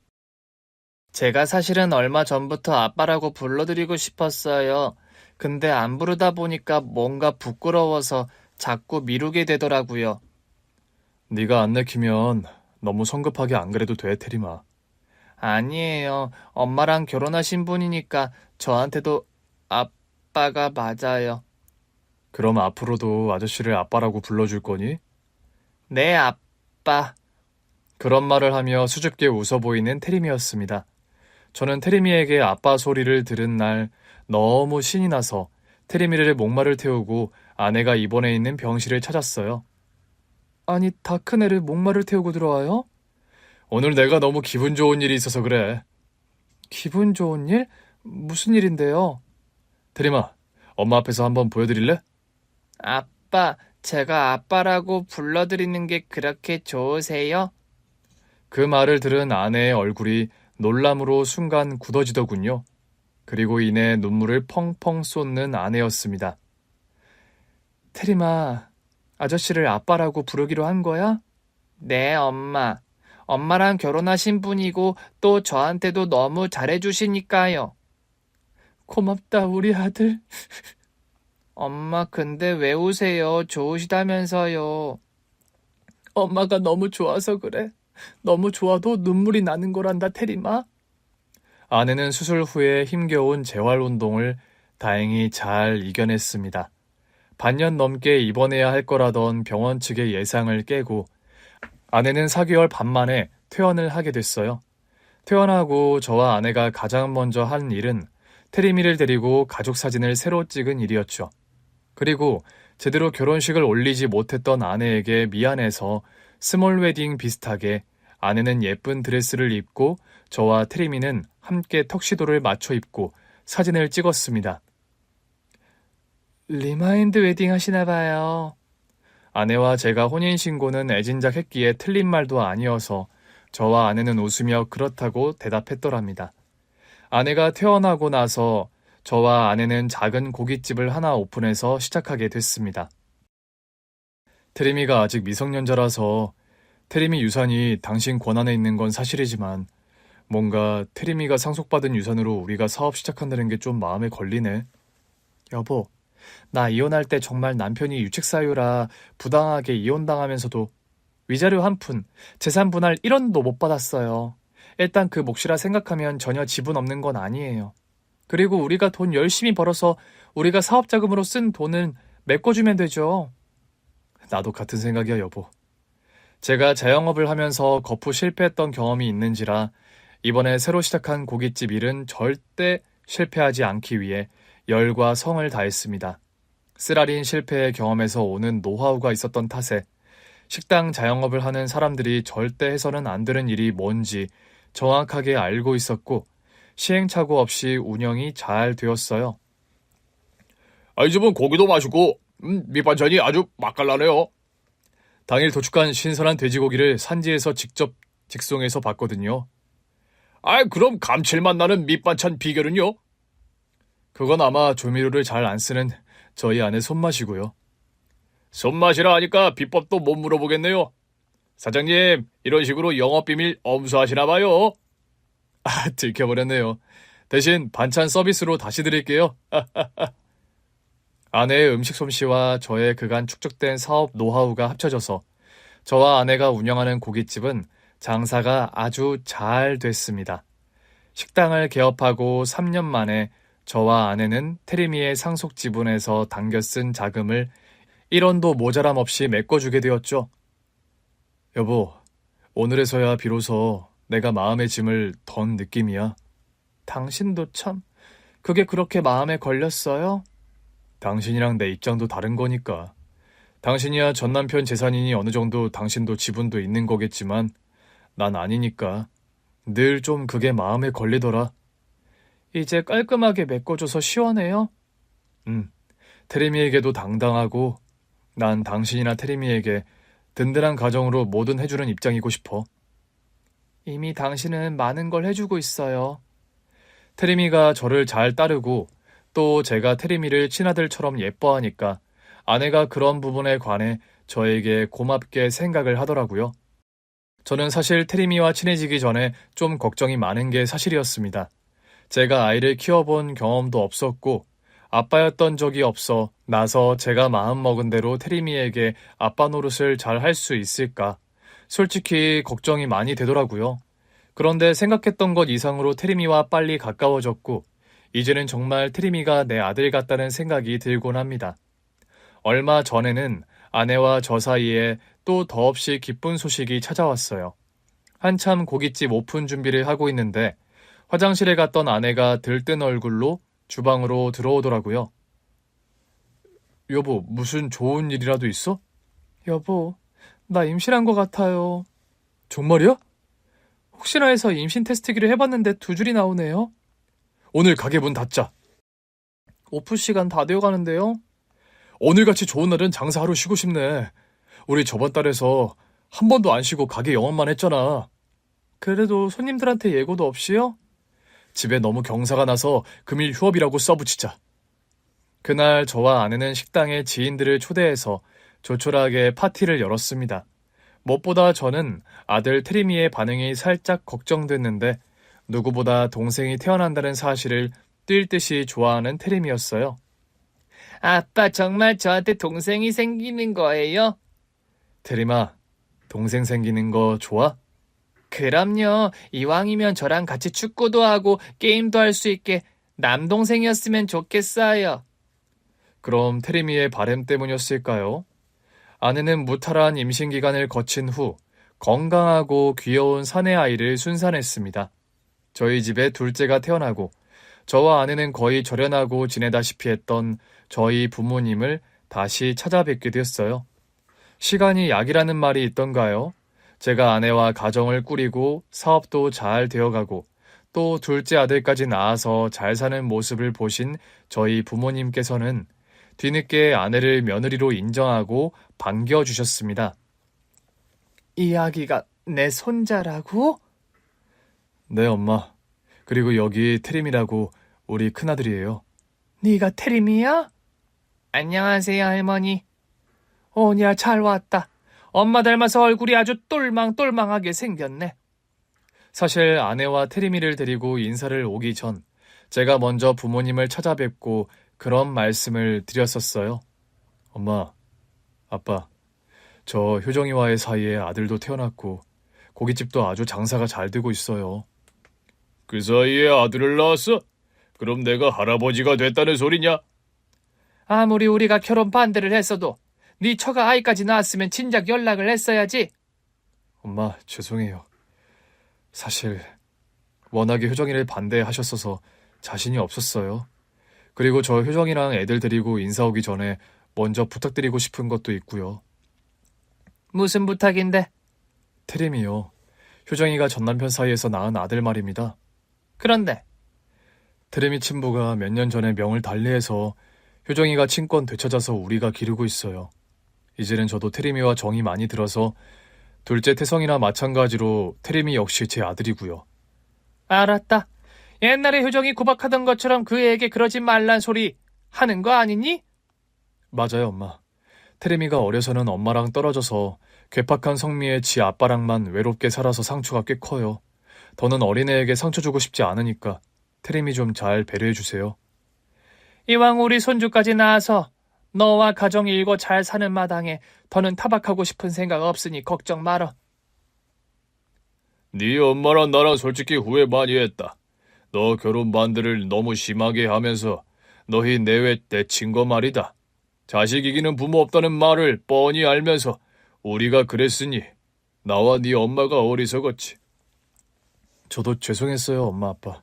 Speaker 1: 제가 사실은 얼마 전부터 아빠라고 불러드리고 싶었어요. 근데 안 부르다 보니까 뭔가 부끄러워서 자꾸 미루게 되더라고요. 네가 안 내키면 너무 성급하게 안 그래도 돼, 테리마. 아니에요. 엄마랑 결혼하신 분이니까 저한테도 아빠가 맞아요. 그럼 앞으로도 아저씨를 아빠라고 불러줄 거니? 네, 아빠. 그런 말을 하며 수줍게 웃어 보이는 테리미였습니다. 저는 테리미에게 아빠 소리를 들은 날 너무 신이 나서 테리미를 목마를 태우고 아내가 입원해 있는 병실을 찾았어요. 아니, 다 큰 애를 목마를 태우고 들어와요? 오늘 내가 너무 기분 좋은 일이 있어서 그래. 기분 좋은 일? 무슨 일인데요? 테리마, 엄마 앞에서 한번 보여드릴래? 아빠, 제가 아빠라고 불러드리는 게 그렇게 좋으세요? 그 말을 들은 아내의 얼굴이 놀람으로 순간 굳어지더군요. 그리고 이내 눈물을 펑펑 쏟는 아내였습니다. 테리마, 아저씨를 아빠라고 부르기로 한 거야? 네, 엄마.
Speaker 2: 엄마랑 결혼하신 분이고 또 저한테도 너무 잘해주시니까요. 고맙다, 우리 아들. 엄마, 근데 왜 우세요? 좋으시다면서요. 엄마가 너무 좋아서 그래. 너무 좋아도 눈물이 나는 거란다, 테리마. 아내는 수술 후에 힘겨운 재활운동을 다행히 잘 이겨냈습니다. 반년 넘게 입원해야 할 거라던 병원 측의 예상을 깨고 아내는 4개월 반 만에 퇴원을 하게 됐어요. 퇴원하고 저와 아내가 가장 먼저 한 일은 테리미를 데리고 가족 사진을 새로 찍은 일이었죠. 그리고 제대로 결혼식을 올리지 못했던 아내에게 미안해서 스몰 웨딩 비슷하게 아내는 예쁜 드레스를 입고 저와 테리미는 함께 턱시도를 맞춰 입고 사진을 찍었습니다. 리마인드 웨딩 하시나 봐요. 아내와 제가 혼인신고는 애진작 했기에 틀린 말도 아니어서 저와 아내는 웃으며 그렇다고 대답했더랍니다. 아내가 퇴원하고 나서 저와 아내는 작은 고깃집을 하나 오픈해서 시작하게 됐습니다. 테리미가 아직 미성년자라서 테리미 유산이 당신 권한에 있는 건 사실이지만 뭔가 테리미가 상속받은 유산으로 우리가 사업 시작한다는 게 좀 마음에 걸리네. 여보, 나 이혼할 때 정말 남편이 유책사유라 부당하게 이혼당하면서도 위자료 한 푼, 재산 분할 1원도 못 받았어요. 일단 그 몫이라 생각하면 전혀 지분 없는 건 아니에요. 그리고 우리가 돈 열심히 벌어서 우리가 사업 자금으로 쓴 돈은 메꿔주면 되죠. 나도 같은 생각이야, 여보. 제가 자영업을 하면서 거푸 실패했던 경험이 있는지라 이번에 새로 시작한 고깃집 일은 절대 실패하지 않기 위해 열과 성을 다했습니다. 쓰라린 실패의 경험에서 오는 노하우가 있었던 탓에 식당 자영업을 하는 사람들이 절대 해서는 안 되는 일이 뭔지 정확하게 알고 있었고 시행착오 없이 운영이 잘 되었어요. 이 집은 고기도 맛있고 밑반찬이 아주 맛깔나네요. 당일 도축한 신선한 돼지고기를 산지에서 직접 직송해서 봤거든요. 그럼 감칠맛 나는 밑반찬 비결은요? 그건 아마 조미료를 잘 안 쓰는 저희 아내 손맛이고요. 손맛이라 하니까 비법도 못 물어보겠네요. 사장님, 이런 식으로 영업비밀 엄수하시나 봐요. 들켜버렸네요. 대신 반찬 서비스로 다시 드릴게요. 아내의 음식 솜씨와 저의 그간 축적된 사업 노하우가 합쳐져서 저와 아내가 운영하는 고깃집은 장사가 아주 잘 됐습니다. 식당을 개업하고 3년 만에 저와 아내는 테리미의 상속 지분에서 당겨 쓴 자금을 1원도 모자람 없이 메꿔주게 되었죠. 여보, 오늘에서야 비로소 내가 마음의 짐을 던 느낌이야. 당신도 참, 그게 그렇게 마음에 걸렸어요? 당신이랑 내 입장도 다른 거니까. 당신이야 전 남편 재산이니 어느 정도 당신도 지분도 있는 거겠지만 난 아니니까 늘 좀 그게 마음에 걸리더라. 이제 깔끔하게 메꿔줘서 시원해요? 테리미에게도 당당하고 난 당신이나 테리미에게 든든한 가정으로 뭐든 해주는 입장이고 싶어. 이미 당신은 많은 걸 해주고 있어요. 테리미가 저를 잘 따르고 또 제가 테리미를 친아들처럼 예뻐하니까 아내가 그런 부분에 관해 저에게 고맙게 생각을 하더라고요. 저는 사실 테리미와 친해지기 전에 좀 걱정이 많은 게 사실이었습니다. 제가 아이를 키워본 경험도 없었고 아빠였던 적이 없어 나서 제가 마음먹은 대로 테리미에게 아빠 노릇을 잘 할 수 있을까? 솔직히 걱정이 많이 되더라고요. 그런데 생각했던 것 이상으로 테리미와 빨리 가까워졌고 이제는 정말 테리미가 내 아들 같다는 생각이 들곤 합니다. 얼마 전에는 아내와 저 사이에 또 더없이 기쁜 소식이 찾아왔어요. 한참 고깃집 오픈 준비를 하고 있는데 화장실에 갔던 아내가 들뜬 얼굴로 주방으로 들어오더라고요. 여보, 무슨 좋은 일이라도 있어? 여보, 나 임신한 것 같아요. 정말이야? 혹시나 해서 임신 테스트기를 해봤는데 2줄이 나오네요. 오늘 가게 문 닫자. 오프 시간 다 되어가는데요. 오늘같이 좋은 날은 장사 하루 쉬고 싶네. 우리 저번 달에서 한 번도 안 쉬고 가게 영업만 했잖아. 그래도 손님들한테 예고도 없이요? 집에 너무 경사가 나서 금일 휴업이라고 써붙이자. 그날 저와 아내는 식당에 지인들을 초대해서 조촐하게 파티를 열었습니다.
Speaker 1: 무엇보다 저는 아들 테리미의 반응이 살짝 걱정됐는데 누구보다 동생이 태어난다는 사실을 뛸 듯이 좋아하는 테리미였어요.
Speaker 2: 아빠 정말 저한테 동생이 생기는 거예요?
Speaker 1: 테리마, 동생 생기는 거 좋아?
Speaker 2: 그럼요. 이왕이면 저랑 같이 축구도 하고 게임도 할 수 있게 남동생이었으면 좋겠어요.
Speaker 1: 그럼 테리미의 바램 때문이었을까요? 아내는 무탈한 임신 기간을 거친 후 건강하고 귀여운 사내 아이를 순산했습니다. 저희 집에 둘째가 태어나고 저와 아내는 거의 절연하고 지내다시피 했던 저희 부모님을 다시 찾아뵙게 되었어요. 시간이 약이라는 말이 있던가요? 제가 아내와 가정을 꾸리고 사업도 잘 되어가고 또 둘째 아들까지 낳아서 잘 사는 모습을 보신 저희 부모님께서는 뒤늦게 아내를 며느리로 인정하고 반겨주셨습니다.
Speaker 2: 이 아기가 내 손자라고?
Speaker 1: 네, 엄마. 그리고 여기 테림이라고 우리 큰아들이에요.
Speaker 2: 네가 테림이야? 안녕하세요, 할머니. 오냐, 잘 왔다. 엄마 닮아서 얼굴이 아주 똘망똘망하게 생겼네.
Speaker 1: 사실 아내와 테리미를 데리고 인사를 오기 전 제가 먼저 부모님을 찾아뵙고 그런 말씀을 드렸었어요. 엄마, 아빠, 저 효정이와의 사이에 아들도 태어났고 고깃집도 아주 장사가 잘 되고 있어요. 그 사이에 아들을 낳았어? 그럼 내가 할아버지가 됐다는 소리냐?
Speaker 2: 아무리 우리가 결혼 반대를 했어도 네 처가 아이까지 낳았으면 진작 연락을 했어야지.
Speaker 1: 엄마, 죄송해요. 사실 워낙에 효정이를 반대하셨어서 자신이 없었어요. 그리고 저 효정이랑 애들 데리고 인사 오기 전에 먼저 부탁드리고 싶은 것도 있고요.
Speaker 2: 무슨 부탁인데?
Speaker 1: 테림이요. 효정이가 전 남편 사이에서 낳은 아들 말입니다.
Speaker 2: 그런데
Speaker 1: 테림이 친부가 몇 년 전에 명을 달리해서 효정이가 친권 되찾아서 우리가 기르고 있어요. 이제는 저도 테림이와 정이 많이 들어서 둘째 태성이나 마찬가지로 테림이 역시 제 아들이고요.
Speaker 2: 알았다. 옛날에 효정이 구박하던 것처럼 그 애에게 그러지 말란 소리 하는 거 아니니?
Speaker 1: 맞아요, 엄마. 테림이가 어려서는 엄마랑 떨어져서 괴팍한 성미의 지 아빠랑만 외롭게 살아서 상처가 꽤 커요. 더는 어린애에게 상처 주고 싶지 않으니까 테림이 좀 잘 배려해 주세요.
Speaker 2: 이왕 우리 손주까지 낳아서 너와 가정 일고 잘 사는 마당에 더는 타박하고 싶은 생각 없으니 걱정 말어.
Speaker 1: 네 엄마랑 나랑 솔직히 후회 많이 했다. 너 결혼 반대를 너무 심하게 하면서 너희 내외 내친 거 말이다. 자식 이기는 부모 없다는 말을 뻔히 알면서 우리가 그랬으니 나와 네 엄마가 어리석었지. 저도 죄송했어요, 엄마 아빠.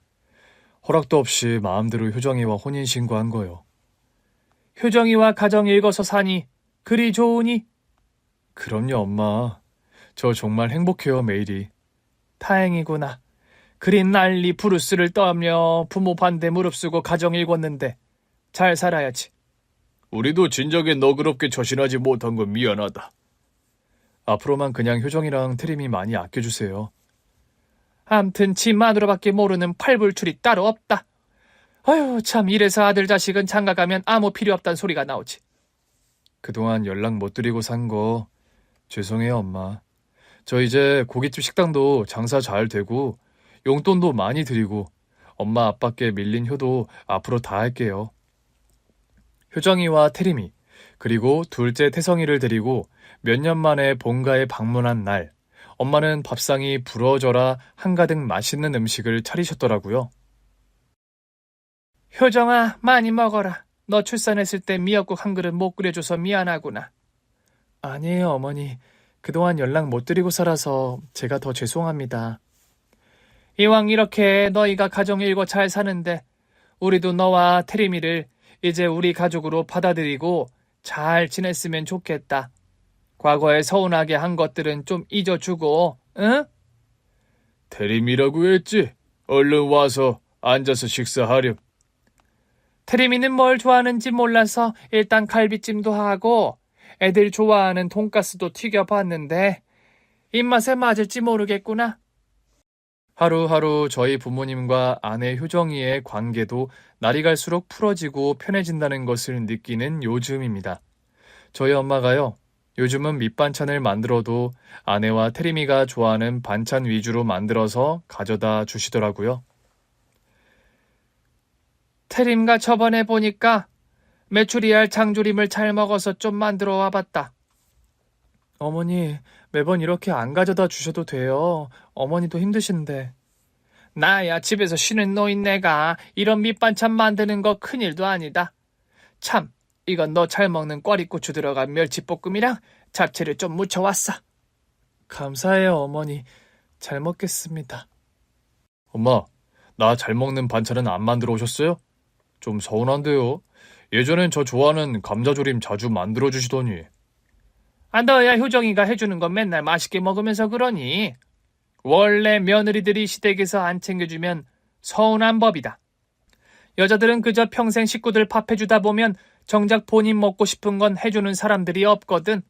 Speaker 1: 허락도 없이 마음대로 효정이와 혼인신고한 거요.
Speaker 2: 효정이와 가정 일궈서 사니 그리 좋으니?
Speaker 1: 그럼요, 엄마. 저 정말 행복해요, 매일이.
Speaker 2: 다행이구나. 그리 난리 부르스를 떨며 부모 반대 무릅쓰고 가정 일궜는데 잘 살아야지.
Speaker 1: 우리도 진작에 너그럽게 처신하지 못한 건 미안하다. 앞으로만 그냥 효정이랑 테림이 많이 아껴주세요.
Speaker 2: 암튼 지 마누라밖에 모르는 팔불출이 따로 없다. 아유, 참 이래서 아들 자식은 장가가면 아무 필요 없단 소리가 나오지.
Speaker 1: 그동안 연락 못 드리고 산 거 죄송해요, 엄마. 저 이제 고깃집 식당도 장사 잘 되고 용돈도 많이 드리고 엄마 아빠께 밀린 효도 앞으로 다 할게요. 효정이와 태림이 그리고 둘째 태성이를 데리고 몇 년 만에 본가에 방문한 날 엄마는 밥상이 부러져라 한가득 맛있는 음식을 차리셨더라고요.
Speaker 2: 효정아, 많이 먹어라. 너 출산했을 때 미역국 한 그릇 못 끓여줘서 미안하구나.
Speaker 1: 아니에요, 어머니. 그동안 연락 못 드리고 살아서 제가 더 죄송합니다.
Speaker 2: 이왕 이렇게 너희가 가정 일궈 잘 사는데 우리도 너와 태림이를 이제 우리 가족으로 받아들이고 잘 지냈으면 좋겠다. 과거에 서운하게 한 것들은 좀 잊어주고, 응?
Speaker 1: 태림이라고 했지? 얼른 와서 앉아서 식사하렴.
Speaker 2: 태림이는 뭘 좋아하는지 몰라서 일단 갈비찜도 하고 애들 좋아하는 돈가스도 튀겨봤는데 입맛에 맞을지 모르겠구나.
Speaker 1: 하루하루 저희 부모님과 아내 효정이의 관계도 날이 갈수록 풀어지고 편해진다는 것을 느끼는 요즘입니다. 저희 엄마가요, 요즘은 밑반찬을 만들어도 아내와 태림이가 좋아하는 반찬 위주로 만들어서 가져다 주시더라고요.
Speaker 2: 태림과 저번에 보니까 메추리알 장조림을 잘 먹어서 좀 만들어 와봤다.
Speaker 1: 어머니, 매번 이렇게 안 가져다 주셔도 돼요. 어머니도 힘드신데.
Speaker 2: 나야 집에서 쉬는 노인네가 이런 밑반찬 만드는 거 큰일도 아니다. 참, 이건 너 잘 먹는 꽈리고추 들어간 멸치볶음이랑 잡채를 좀 무쳐왔어.
Speaker 1: 감사해요, 어머니. 잘 먹겠습니다. 엄마, 나 잘 먹는 반찬은 안 만들어 오셨어요? 좀 서운한데요. 예전엔 저 좋아하는 감자조림 자주 만들어 주시더니.
Speaker 2: 너야 효정이가 해주는 건 맨날 맛있게 먹으면서 그러니. 원래 며느리들이 시댁에서 안 챙겨주면 서운한 법이다. 여자들은 그저 평생 식구들 밥 해주다 보면 정작 본인 먹고 싶은 건 해주는 사람들이 없거든.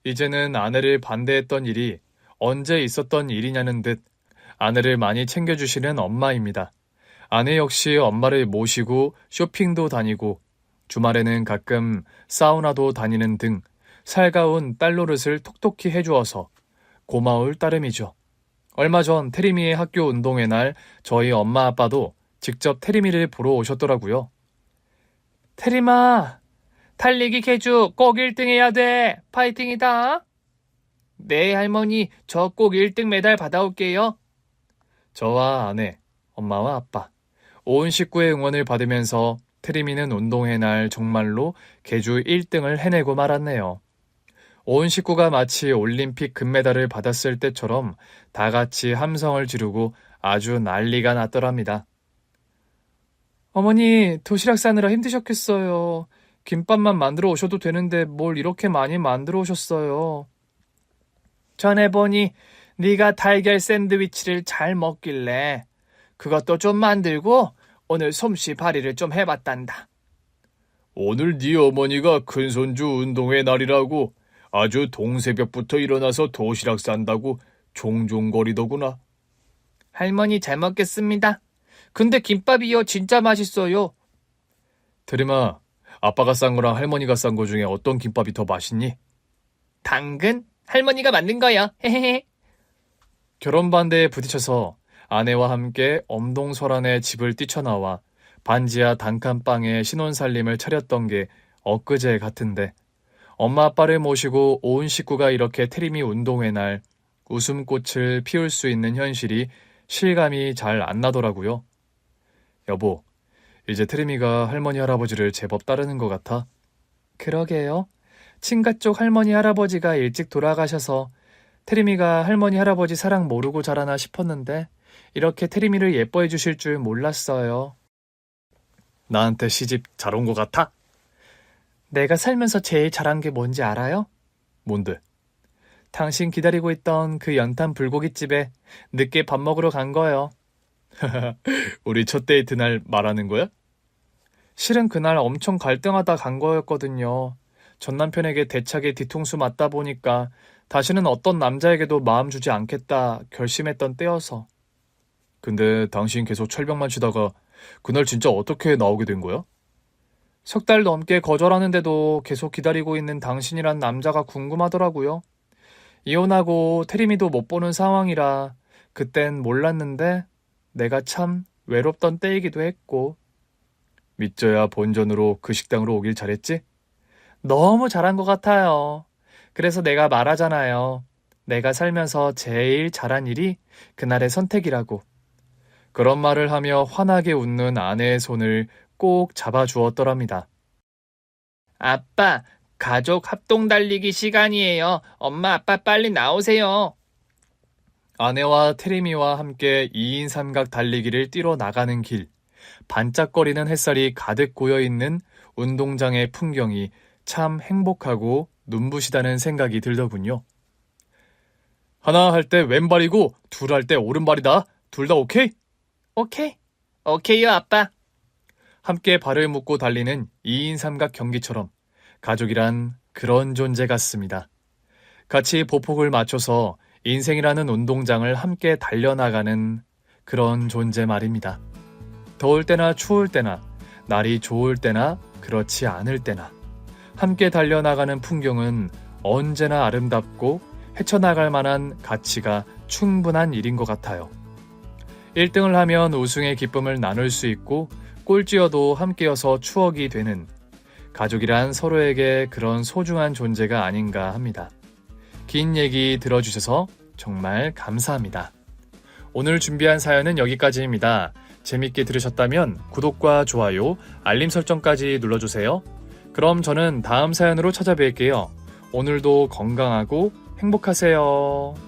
Speaker 1: 이제는 아내를 반대했던 일이 언제 있었던 일이냐는 듯 아내를 많이 챙겨주시는 엄마입니다. 아내 역시 엄마를 모시고 쇼핑도 다니고 주말에는 가끔 사우나도 다니는 등 살가운 딸 노릇을 톡톡히 해주어서 고마울 따름이죠. 얼마 전 태림이의 학교 운동회 날 저희 엄마 아빠도 직접 태림이를 보러 오셨더라고요.
Speaker 2: 태림아, 달리기 개주 꼭 1등 해야 돼. 파이팅이다. 네, 할머니, 저 꼭 1등 메달 받아올게요.
Speaker 1: 저와 아내, 엄마와 아빠, 온 식구의 응원을 받으면서 태림이는 운동회 날 정말로 개주 1등을 해내고 말았네요. 온 식구가 마치 올림픽 금메달을 받았을 때처럼 다 같이 함성을 지르고 아주 난리가 났더랍니다. 어머니, 도시락 싸느라 힘드셨겠어요. 김밥만 만들어 오셔도 되는데 뭘 이렇게 많이 만들어 오셨어요.
Speaker 2: 전에 보니 네가 달걀 샌드위치를 잘 먹길래 그것도 좀 만들고 오늘 솜씨 발휘를 좀 해봤단다.
Speaker 1: 오늘 네 어머니가 큰손주 운동회 날이라고 아주 동새벽부터 일어나서 도시락 싼다고 종종거리더구나.
Speaker 2: 할머니 잘 먹겠습니다. 근데 김밥이요 진짜 맛있어요.
Speaker 1: 태림아, 아빠가 싼 거랑 할머니가 싼 거 중에 어떤 김밥이 더 맛있니?
Speaker 2: 당근? 할머니가 만든 거요. 헤헤헤.
Speaker 1: 결혼 반대에 부딪혀서 아내와 함께 엄동설안의 집을 뛰쳐나와 반지하 단칸방에 신혼살림을 차렸던 게 엊그제 같은데 엄마 아빠를 모시고 온 식구가 이렇게 태림이 운동회 날 웃음꽃을 피울 수 있는 현실이 실감이 잘 안 나더라고요. 여보, 이제 태림이가 할머니 할아버지를 제법 따르는 것 같아.
Speaker 2: 그러게요. 친가 쪽 할머니 할아버지가 일찍 돌아가셔서 태림이가 할머니 할아버지 사랑 모르고 자라나 싶었는데 이렇게 태림이를 예뻐해 주실 줄 몰랐어요.
Speaker 1: 나한테 시집 잘 온 것 같아?
Speaker 2: 내가 살면서 제일 잘한 게 뭔지 알아요?
Speaker 1: 뭔데?
Speaker 2: 당신 기다리고 있던 그 연탄 불고기집에 늦게 밥 먹으러 간 거예요.
Speaker 1: 우리 첫 데이트 날 말하는 거야?
Speaker 2: 실은 그날 엄청 갈등하다 간 거였거든요. 전 남편에게 대차게 뒤통수 맞다 보니까 다시는 어떤 남자에게도 마음 주지 않겠다 결심했던 때여서.
Speaker 1: 근데 당신 계속 철벽만 치다가 그날 진짜 어떻게 나오게 된 거야?
Speaker 2: 석 달 넘게 거절하는데도 계속 기다리고 있는 당신이란 남자가 궁금하더라고요. 이혼하고 태림이도 못 보는 상황이라 그땐 몰랐는데 내가 참 외롭던 때이기도 했고.
Speaker 1: 믿져야 본전으로 그 식당으로 오길 잘했지?
Speaker 2: 너무 잘한 것 같아요. 그래서 내가 말하잖아요. 내가 살면서 제일 잘한 일이 그날의 선택이라고.
Speaker 1: 그런 말을 하며 환하게 웃는 아내의 손을 꼭 잡아주었더랍니다.
Speaker 2: 아빠, 가족 합동 달리기 시간이에요. 엄마, 아빠 빨리 나오세요.
Speaker 1: 아내와 태림이와 함께 2인 삼각 달리기를 뛰러 나가는 길. 반짝거리는 햇살이 가득 고여있는 운동장의 풍경이 참 행복하고 눈부시다는 생각이 들더군요. 하나 할 때 왼발이고 둘 할 때 오른발이다. 둘 다 오케이?
Speaker 2: 오케이. 오케이요, 아빠.
Speaker 1: 함께 발을 묶고 달리는 2인 삼각 경기처럼 가족이란 그런 존재 같습니다. 같이 보폭을 맞춰서 인생이라는 운동장을 함께 달려나가는 그런 존재 말입니다. 더울 때나 추울 때나 날이 좋을 때나 그렇지 않을 때나 함께 달려나가는 풍경은 언제나 아름답고 헤쳐나갈 만한 가치가 충분한 일인 것 같아요. 1등을 하면 우승의 기쁨을 나눌 수 있고 꼴찌여도 함께여서 추억이 되는 가족이란 서로에게 그런 소중한 존재가 아닌가 합니다. 긴 얘기 들어주셔서 정말 감사합니다. 오늘 준비한 사연은 여기까지입니다. 재밌게 들으셨다면 구독과 좋아요, 알림 설정까지 눌러주세요. 그럼 저는 다음 사연으로 찾아뵐게요. 오늘도 건강하고 행복하세요.